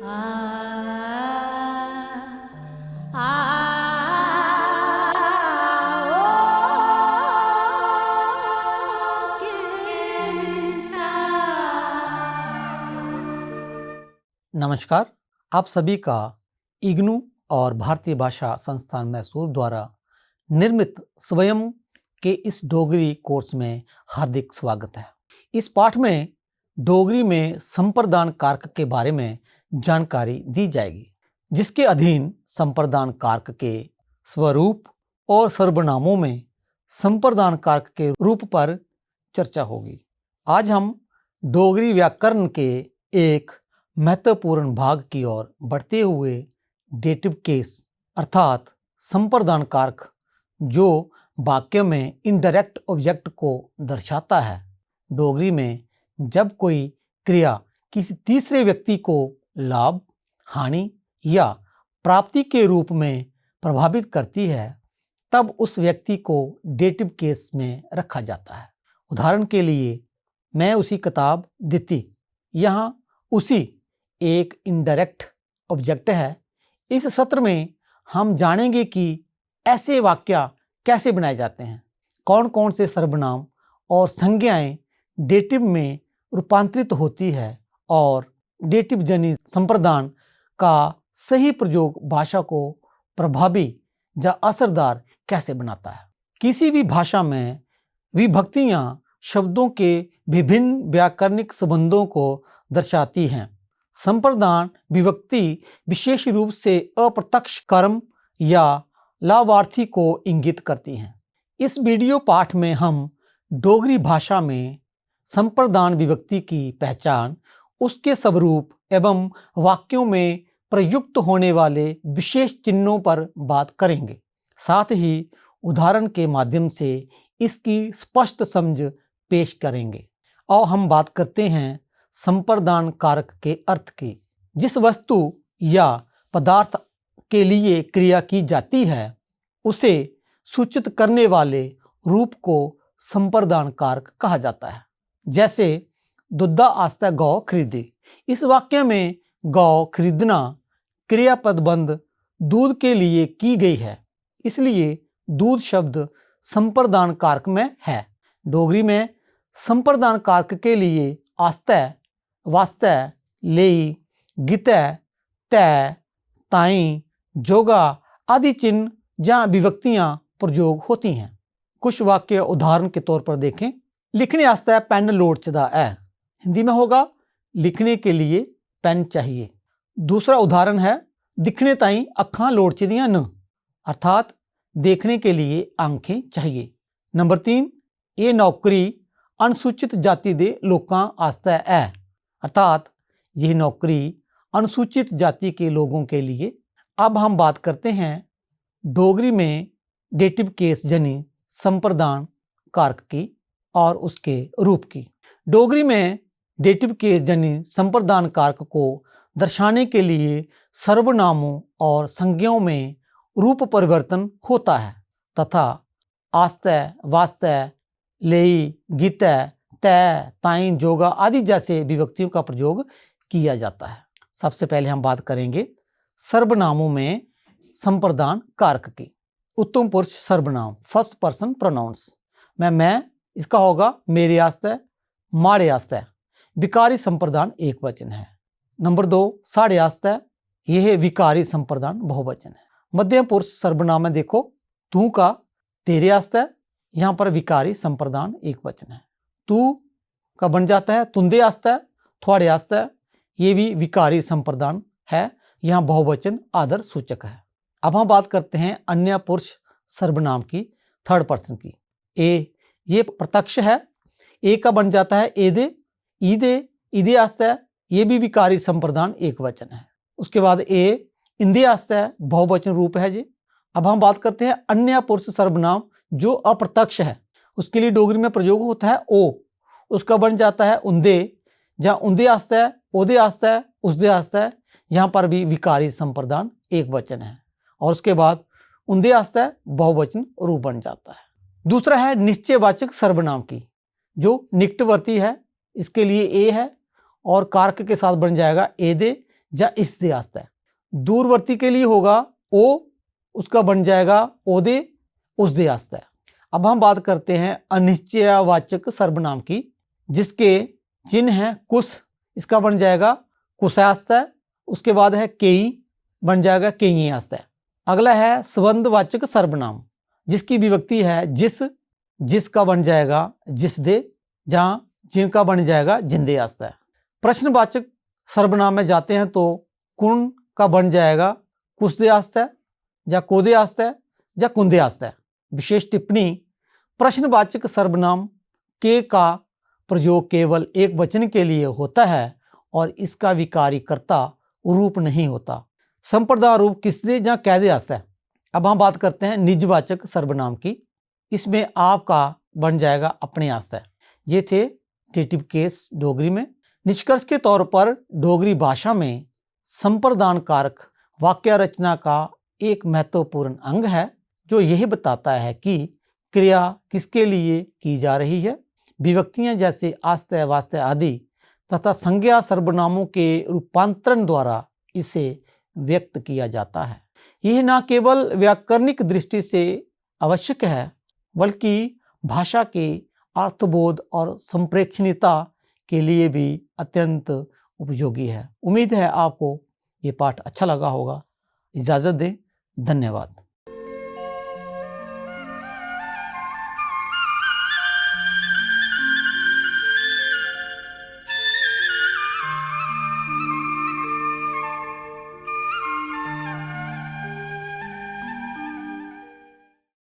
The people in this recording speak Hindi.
नमस्कार, आप सभी का इग्नू और भारतीय भाषा संस्थान मैसूर द्वारा निर्मित स्वयं के इस डोगरी कोर्स में हार्दिक स्वागत है। इस पाठ में डोगरी में संप्रदान कारक के बारे में जानकारी दी जाएगी, जिसके अधीन संप्रदान कारक के स्वरूप और सर्वनामों में संप्रदान कारक के रूप पर चर्चा होगी। आज हम डोगरी व्याकरण के एक महत्वपूर्ण भाग की ओर बढ़ते हुए डेटिव केस अर्थात संप्रदान कारक जो वाक्य में इनडायरेक्ट ऑब्जेक्ट को दर्शाता है। डोगरी में जब कोई क्रिया किसी तीसरे व्यक्ति को लाभ, हानि या प्राप्ति के रूप में प्रभावित करती है, तब उस व्यक्ति को डेटिव केस में रखा जाता है। उदाहरण के लिए मैं उसी किताब दिती, यहाँ उसी एक इनडायरेक्ट ऑब्जेक्ट है। इस सत्र में हम जानेंगे कि ऐसे वाक्य कैसे बनाए जाते हैं, कौन कौन से सर्वनाम और संज्ञाएं डेटिव में रूपांतरित होती है और डेटिव जनित संप्रदान का सही प्रयोग भाषा को प्रभावी या असरदार कैसे बनाता है। किसी भी भाषा में विभक्तियां शब्दों के विभिन्न व्याकरणिक संबंधों को दर्शाती हैं। संप्रदान विभक्ति विशेष रूप से अप्रत्यक्ष कर्म या लाभार्थी को इंगित करती हैं। इस वीडियो पाठ में हम डोगरी भाषा में संप्रदान विभक्ति की पहचान, उसके स्वरूप एवं वाक्यों में प्रयुक्त होने वाले विशेष चिन्हों पर बात करेंगे। साथ ही उदाहरण के माध्यम से इसकी स्पष्ट समझ पेश करेंगे। और हम बात करते हैं संप्रदान कारक के अर्थ की। जिस वस्तु या पदार्थ के लिए क्रिया की जाती है, उसे सूचित करने वाले रूप को संप्रदान कारक कहा जाता है। जैसे दुद्धा आस्ते गौ खरीदी। इस वाक्य में गौ खरीदना क्रियापद बंद दूध के लिए की गई है, इसलिए दूध शब्द संप्रदान कारक में है। डोगरी में संप्रदान कारक के लिए आस्ते, वास्ते, लेई, गिते, तय, ताई, जोगा आदि चिन्ह या विभक्तियां प्रयोग होती हैं। कुछ वाक्य उदाहरण के तौर पर देखें। लिखने आस्ते पेन लोड़चदा है। हिंदी में होगा लिखने के लिए पेन चाहिए। दूसरा उदाहरण है दिखने ताई अखां लोड़चदियां न, अर्थात देखने के लिए आंखें चाहिए। नंबर 3, ये नौकरी अनुसूचित जाति दे लोकां आस्ते है, अर्थात यह नौकरी अनुसूचित जाति के लोगों के लिए। अब हम बात करते हैं डोगरी में डेटिव केस जनी संप्रदान कारक की और उसके रूप की। डोगरी में डेटिव केस जनी संप्रदान कारक को दर्शाने के लिए सर्वनामों और संज्ञाओं में रूप परिवर्तन होता है तथा आस्ते, वास्ते, लेई, गीते, तय, ताई, जोगा आदि जैसे विभक्तियों का प्रयोग किया जाता है। सबसे पहले हम बात करेंगे सर्वनामों में संप्रदान कारक की। उत्तम पुरुष सर्वनाम फर्स्ट पर्सन प्रोनाउंस में मैं, इसका होगा मेरे आस्ते, माड़े आस्ते। विकारी संप्रदान एक वचन है। नंबर 2, साढ़े आस्ते, यह विकारी संप्रदान बहुवचन है। मध्यम पुरुष सर्वनाम में देखो तू का, तेरे आस्ते, यहाँ पर विकारी संप्रदान एक वचन है। तू का बन जाता है तुंदे आस्ते, थोड़े आस्ते, ये भी विकारी संप्रदान है, यहाँ बहुवचन आदर सूचक है। अब हम बात करते हैं अन्य पुरुष सर्वनाम की, थर्ड पर्सन की। ए, ये प्रत्यक्ष है, ए का बन जाता है एदे, ईदे, ईदे आस्ते, ये भी विकारी संप्रदान एक वचन है। उसके बाद ए, इंदे आस्ते बहुवचन रूप है जी। अब हम बात करते हैं अन्य पुरुष सर्वनाम जो अप्रत्यक्ष है, उसके लिए डोगरी में प्रयोग होता है ओ, उसका बन जाता है उंदे, जहाँ उंदे आस्ते, ओदे आस्ते, उसदे आस्ते, यहाँ पर भी विकारी संप्रदान एक वचन है। और उसके बाद उंदे आस्ते बहुवचन रूप बन जाता है। दूसरा है निश्चयवाचक सर्वनाम की, जो निकटवर्ती है, इसके लिए ए है और कारक के साथ बन जाएगा एदे, या इसदे आस्ते। दूरवर्ती के लिए होगा ओ, उसका बन जाएगा ओदे उसदे आस्ते। अब हम बात करते हैं अनिश्चयवाचक सर्वनाम की, जिसके चिन्ह है कुस, इसका बन जाएगा कुसे आस्ते। उसके बाद है केई, बन जाएगा केई आस्ते। अगला है संबंधवाचक सर्वनाम, जिसकी विभक्ति है जिस, जिसका बन जाएगा जिसदे, जहां जिनका बन जाएगा जिंदे आस्ते। प्रश्नवाचक सर्वनाम में जाते हैं तो कुण का बन जाएगा कुसदे आस्ते या कोदे आस्ते या कुंदे आस्ते। विशेष टिप्पणी, प्रश्नवाचक सर्वनाम के का प्रयोग केवल एक वचन के लिए होता है और इसका विकारी कर्ता रूप नहीं होता। संप्रदान रूप किससे या कैदे आस्ते। अब हम बात करते हैं निजवाचक सर्वनाम की। इसमें आपका बन जाएगा अपने आस्ते। ये थे डेटिव केस डोगरी में। निष्कर्ष के तौर पर डोगरी भाषा में संप्रदान कारक वाक्य रचना का एक महत्वपूर्ण अंग है, जो यह बताता है कि क्रिया किसके लिए की जा रही है। विभक्तियां जैसे आस्ते, वास्ते आदि तथा संज्ञा सर्वनामों के रूपांतरण द्वारा इसे व्यक्त किया जाता है। यह न केवल व्याकरणिक दृष्टि से आवश्यक है, बल्कि भाषा के अर्थबोध और संप्रेक्षणीयता के लिए भी अत्यंत उपयोगी है। उम्मीद है आपको ये पाठ अच्छा लगा होगा। इजाज़त दें। धन्यवाद।